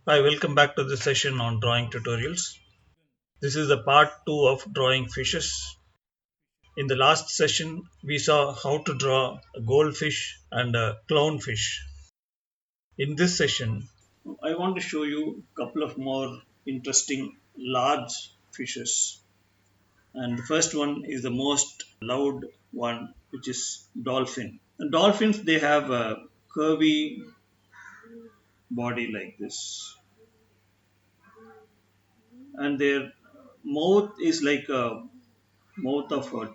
Hi, welcome back to the session on drawing tutorials. This is the part 2 of drawing fishes. In the last session, we saw how to draw a goldfish and a clownfish. In this session, I want to show you a couple of more interesting large fishes. And the first one is the most loved one, which is dolphin. The dolphins, they have a curvy body like this, and their mouth is like a mouth of a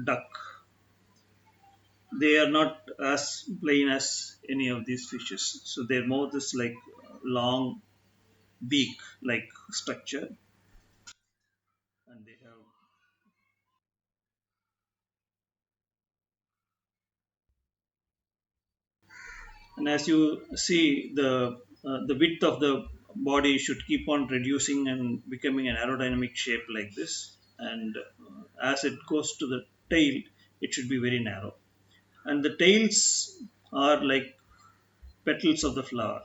duck. They are not as plain as any of these fishes. So their mouth is like long beak like structure, and they have, and as you see, the width of the body should keep on reducing and becoming an aerodynamic shape like this, and as it goes to the tail, it should be very narrow, and the tails are like petals of the flower.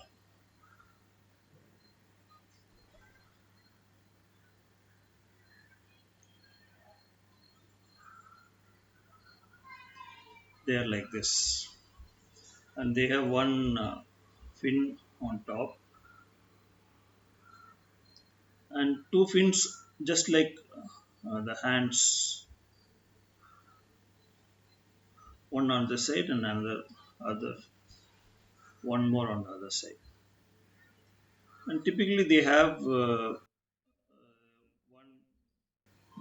They are like this, and they have one fin on top and two fins just like the hands, one on this side and another other one more on the other side, and typically they have one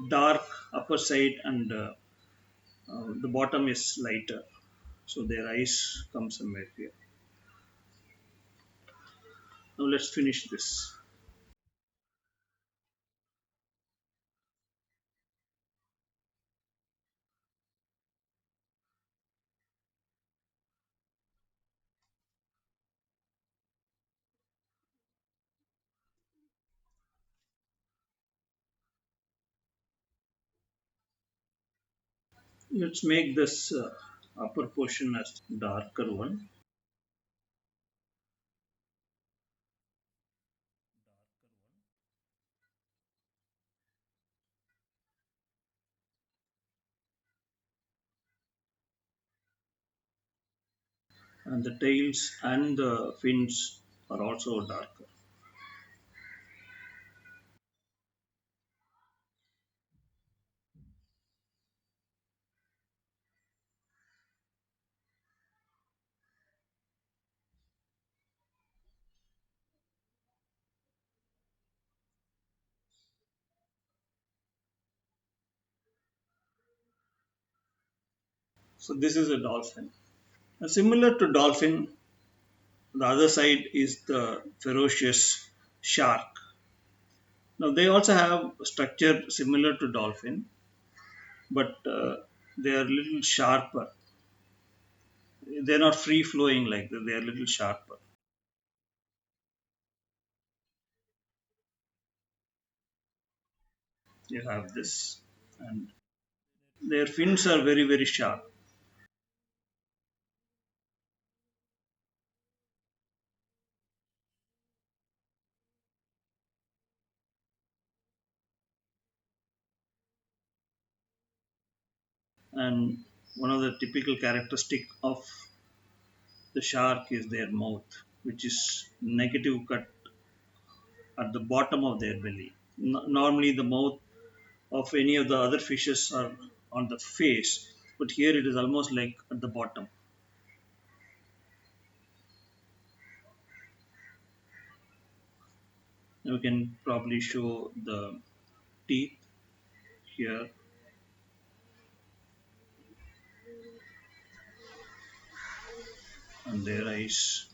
dark upper side, and the bottom is lighter, so their eyes come somewhere here. Now let's finish this. Let's make this upper portion as darker one, and the tails and the fins are also darker. So this is a dolphin. Similar to dolphin, the other side is the ferocious shark. Now they also have a structure similar to dolphin, but they are a little sharper. They're not free flowing like that. They are a little sharper. You have this, and their fins are very very sharp. And one of the typical characteristic of the shark is their mouth, which is negative cut at the bottom of their belly. Normally, the mouth of any of the other fishes are on the face, but here it is almost like at the bottom. You can probably show the teeth here, and their eyes.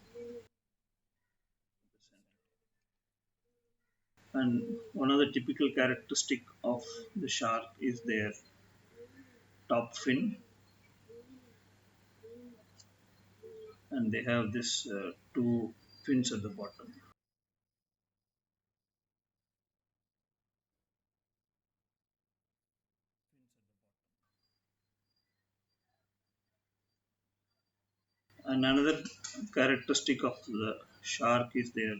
And one of the typical characteristic of the shark is their top fin, and they have this two fins at the bottom. And another characteristic of the shark is their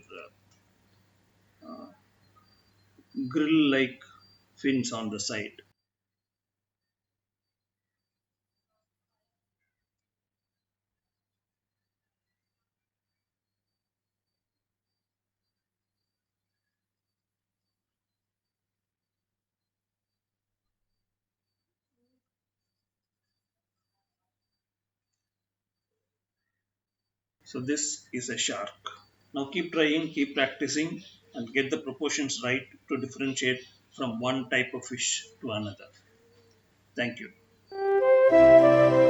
grill like fins on the side. So this is a shark. Now keep trying, keep practicing, and get the proportions right to differentiate from one type of fish to another. Thank you.